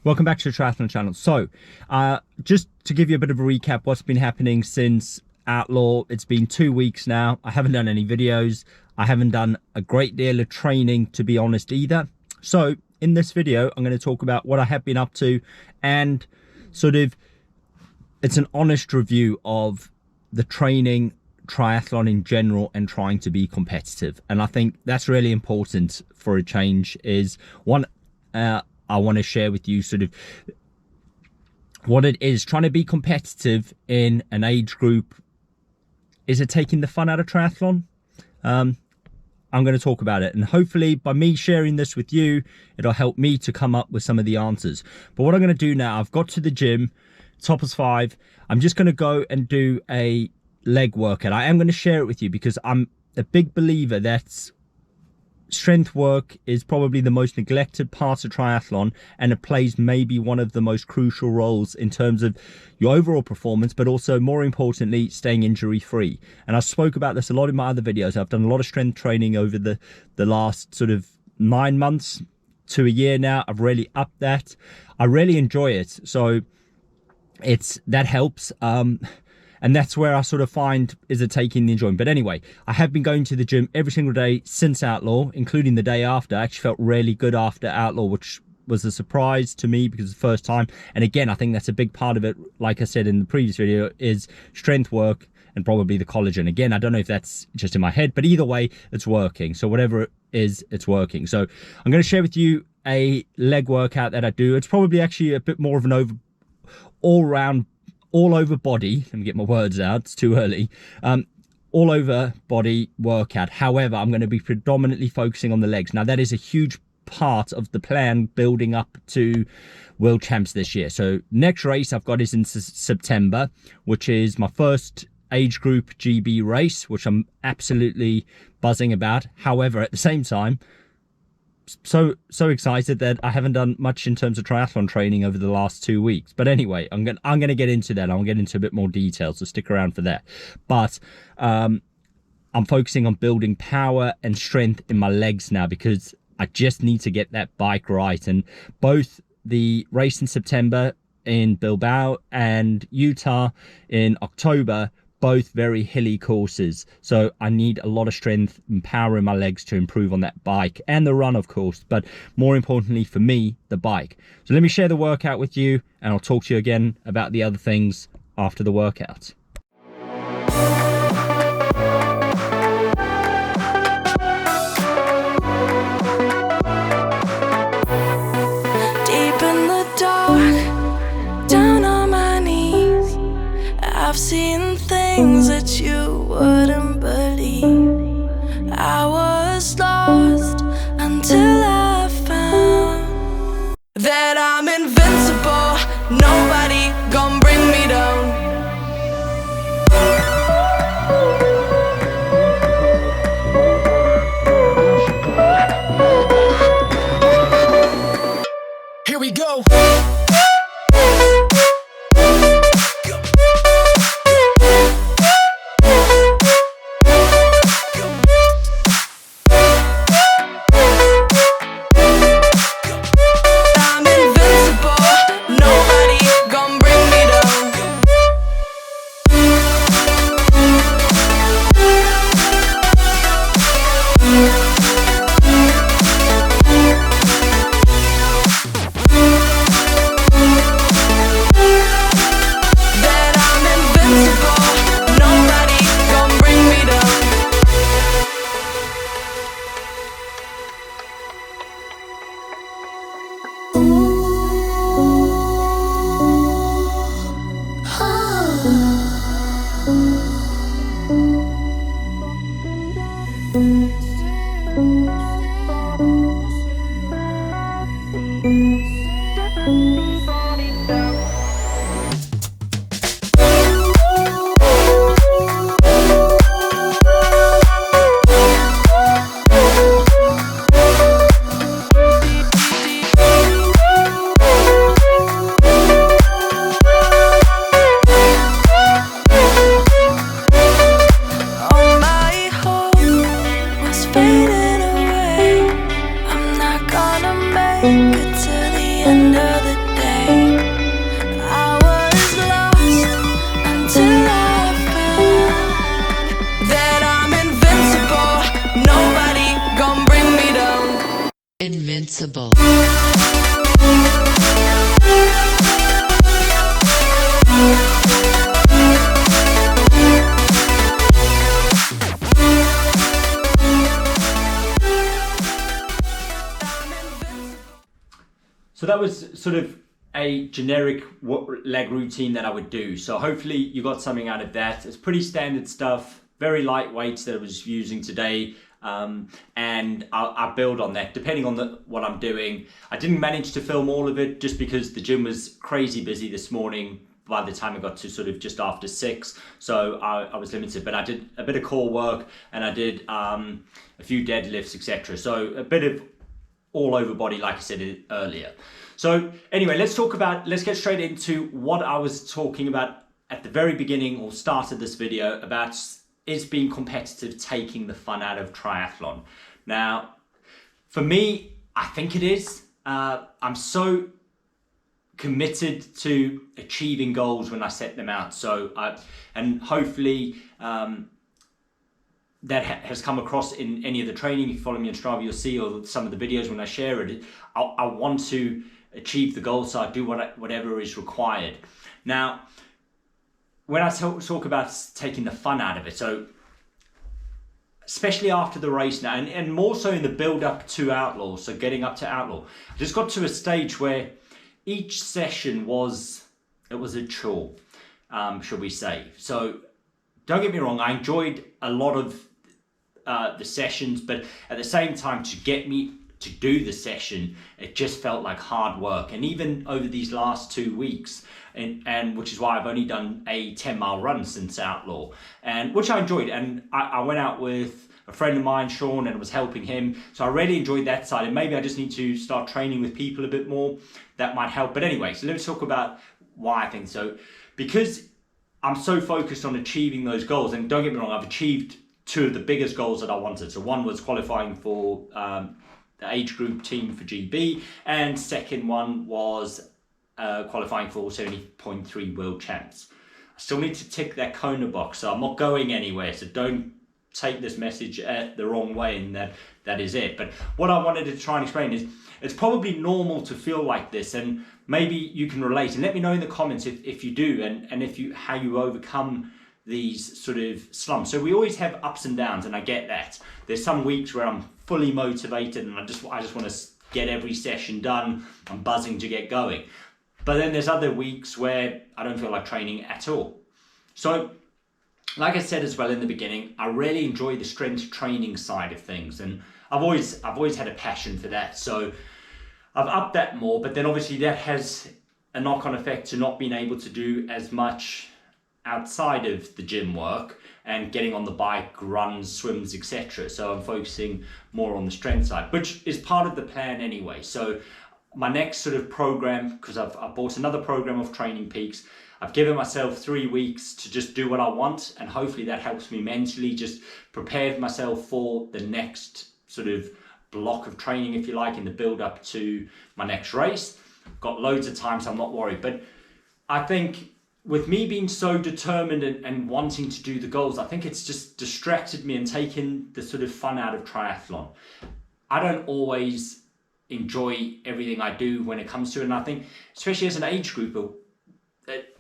Welcome back to the Triathlon channel. So, just to give you a bit of a recap, what's been happening since Outlaw. It's been 2 weeks now. I haven't done any videos. I haven't done a great deal of training, to be honest, either. So, in this video, I'm going to talk about what I have been up to and sort of, it's an honest review of the training, triathlon in general, and trying to be competitive. And I think that's really important for a change. Is one, I want to share with you sort of what it is trying to be competitive in an age group. Is it taking the fun out of triathlon? I'm going to talk about it, and hopefully by me sharing this with you, it'll help me to come up with some of the answers. But what I'm going to do now, I've got to the gym, Toppers 5. I'm just going to go and do a leg workout. I am going to share it with you because I'm a big believer that strength work is probably the most neglected part of triathlon, and it plays maybe one of the most crucial roles in terms of your overall performance, but also more importantly, staying injury free. And I spoke about this a lot in my other videos. I've done a lot of strength training over the last sort of 9 months to a year now. I've really upped that. I really enjoy it. So that helps. And that's where I sort of find, is it taking the enjoyment? But anyway, I have been going to the gym every single day since Outlaw, including the day after. I actually felt really good after Outlaw, which was a surprise to me because it's the first time. And again, I think that's a big part of it, like I said in the previous video, is strength work and probably the collagen. Again, I don't know if that's just in my head, but either way, it's working. So whatever it is, it's working. So I'm going to share with you a leg workout that I do. It's probably actually a bit more of an all over body, let me get my words out, it's too early, all over body workout. However, I'm going to be predominantly focusing on the legs. Now, that is a huge part of the plan building up to World Champs this year. So next race I've got is in September, which is my first age group GB race, which I'm absolutely buzzing about. However, at the same time, so excited that I haven't done much in terms of triathlon training over the last 2 weeks. But anyway, I'm gonna get into that. I'll get into a bit more detail, so stick around for that. But I'm focusing on building power and strength in my legs now, because I just need to get that bike right. And both the race in September in Bilbao and Utah in October, both very hilly courses, so I need a lot of strength and power in my legs to improve on that bike and the run, of course, but more importantly for me, the bike. So let me share the workout with you, and I'll talk to you again about the other things after the workout. Deep in the dark, down on my knees, I've seen things that you wouldn't believe. I was lost until I found that I'm invincible. Nobody gon' bring me down. Here we go. make it to the invincible. So that was sort of a generic leg routine that I would do. So hopefully you got something out of that. It's pretty standard stuff, very lightweight that I was using today. And I'll build on that depending on what I'm doing. I didn't manage to film all of it just because the gym was crazy busy this morning by the time I got to sort of just after 6. So I was limited, but I did a bit of core work and I did a few deadlifts, etc. So a bit of all over body, like I said earlier. So anyway, let's get straight into what I was talking about at the very beginning or start of this video about is being competitive taking the fun out of triathlon. Now, for me, I think it is. I'm so committed to achieving goals when I set them out. So, and hopefully that has come across in any of the training. If you follow me on Strava, you'll see, or some of the videos when I share it. I want to achieve the goal, so I do whatever is required. Now, when I talk about taking the fun out of it, so especially after the race now, and more so in the build up to Outlaw, so getting up to Outlaw, I just got to a stage where each session was a chore, should we say. So don't get me wrong, I enjoyed a lot of the sessions, but at the same time, to get me to do the session, it just felt like hard work. And even over these last 2 weeks, and which is why I've only done a 10-mile run since Outlaw, and which I enjoyed. And I went out with a friend of mine, Sean, and was helping him. So I really enjoyed that side. And maybe I just need to start training with people a bit more. That might help. But anyway, so let's talk about why I think so. Because I'm so focused on achieving those goals, and don't get me wrong, I've achieved 2 of the biggest goals that I wanted. So one was qualifying for the age group team for GB, and second one was qualifying for 70.3 world champs. I still need to tick that Kona box, so I'm not going anywhere, so don't take this message the wrong way, and that is it. But what I wanted to try and explain is it's probably normal to feel like this, and maybe you can relate, and let me know in the comments if you do, and if you how you overcome these sort of slumps. So we always have ups and downs, and I get that. There's some weeks where I'm fully motivated and I just want to get every session done. I'm buzzing to get going. But then there's other weeks where I don't feel like training at all. So like I said as well in the beginning, I really enjoy the strength training side of things, and I've always had a passion for that. So I've upped that more, but then obviously that has a knock-on effect to not being able to do as much outside of the gym work and getting on the bike, runs, swims, etc. So I'm focusing more on the strength side, which is part of the plan anyway. So my next sort of program, because I've bought another program of Training Peaks, I've given myself 3 weeks to just do what I want, and hopefully that helps me mentally just prepare myself for the next sort of block of training, if you like, in the build up to my next race. Got loads of time, so I'm not worried. But I think with me being so determined and wanting to do the goals, I think it's just distracted me and taken the sort of fun out of triathlon. I don't always enjoy everything I do when it comes to it, and I think especially as an age group,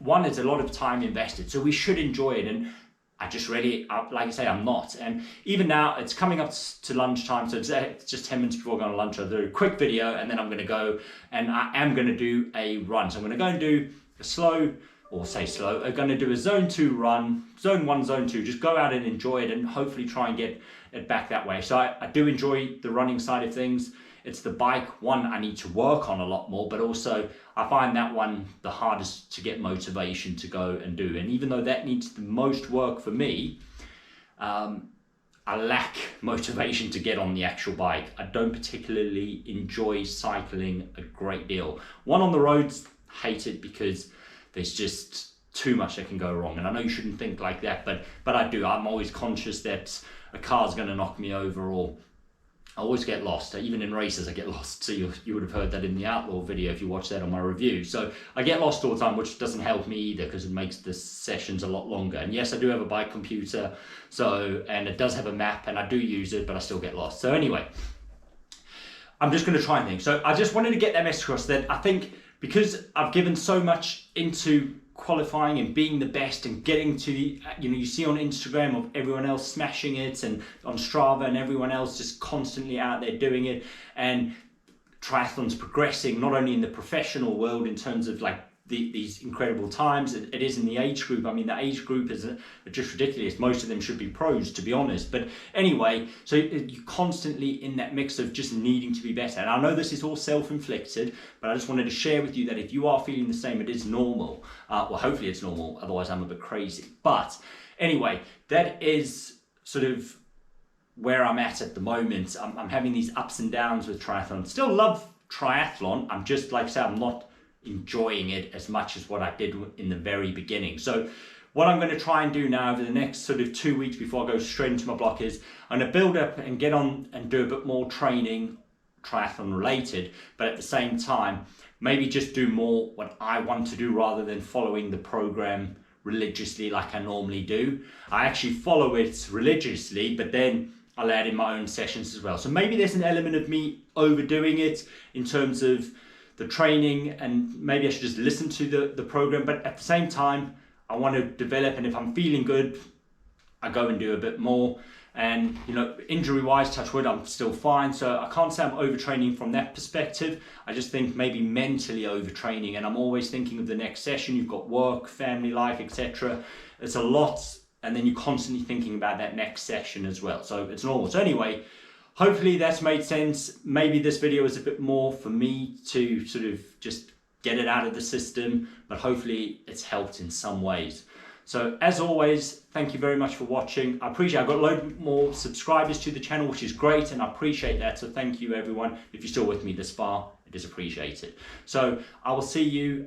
one, it's a lot of time invested, so we should enjoy it, and I just really, like I say, I'm not. And even now, it's coming up to lunchtime, so it's just 10 minutes before going to lunch. I'll do a quick video, and then I'm going to go, and I am going to do a run. So I'm going to go and do a slow, or say slow, I'm going to do a zone 2 run, zone 1, zone 2, just go out and enjoy it, and hopefully try and get it back that way. So I do enjoy the running side of things. It's the bike one I need to work on a lot more, but also I find that one the hardest to get motivation to go and do. And even though that needs the most work for me, I lack motivation to get on the actual bike. I don't particularly enjoy cycling a great deal. One, on the roads, hate it because there's just too much that can go wrong. And I know you shouldn't think like that, but I do. I'm always conscious that a car's going to knock me over, or I always get lost. Even in races, I get lost. So you would have heard that in the Outlaw video if you watch that on my review. So I get lost all the time, which doesn't help me either because it makes the sessions a lot longer. And yes, I do have a bike computer, and it does have a map, and I do use it, but I still get lost. So anyway, I'm just going to try and think. So I just wanted to get that message across that I think because I've given so much into qualifying and being the best and getting to the, you see on Instagram of everyone else smashing it, and on Strava and everyone else just constantly out there doing it, and triathlon's progressing not only in the professional world in terms of like these incredible times, it is in the age group. I mean, the age group is just ridiculous. Most of them should be pros, to be honest. But anyway, so you're constantly in that mix of just needing to be better. And I know this is all self-inflicted, but I just wanted to share with you that if you are feeling the same, it is normal. Well, hopefully it's normal. Otherwise, I'm a bit crazy. But anyway, that is sort of where I'm at the moment. I'm having these ups and downs with triathlon. Still love triathlon. I'm just, like I said, I'm not enjoying it as much as what I did in the very beginning. So what I'm going to try and do now over the next sort of 2 weeks before I go straight into my block is I'm going to build up and get on and do a bit more training, triathlon related, but at the same time, maybe just do more what I want to do rather than following the program religiously like I normally do. I actually follow it religiously, but then I'll add in my own sessions as well. So maybe there's an element of me overdoing it in terms of the training, and maybe I should just listen to the program, but at the same time I want to develop, and if I'm feeling good I go and do a bit more. And injury wise, touch wood, I'm still fine, so I can't say I'm overtraining from that perspective. I just think maybe mentally overtraining, and I'm always thinking of the next session. You've got work, family life, etc. It's a lot, and then you're constantly thinking about that next session as well, so it's normal. So anyway, hopefully that's made sense. Maybe this video is a bit more for me to sort of just get it out of the system, but hopefully it's helped in some ways. So as always, thank you very much for watching. I appreciate it. I've got a load more subscribers to the channel, which is great, and I appreciate that. So thank you everyone. If you're still with me this far, it is appreciated. So I will see you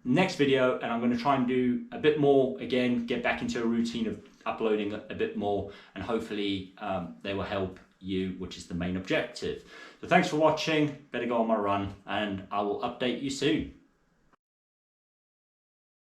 next video, and I'm going to try and do a bit more again, get back into a routine of uploading a bit more, and hopefully they will help you, which is the main objective. So thanks for watching. Better go on my run, and I will update you soon.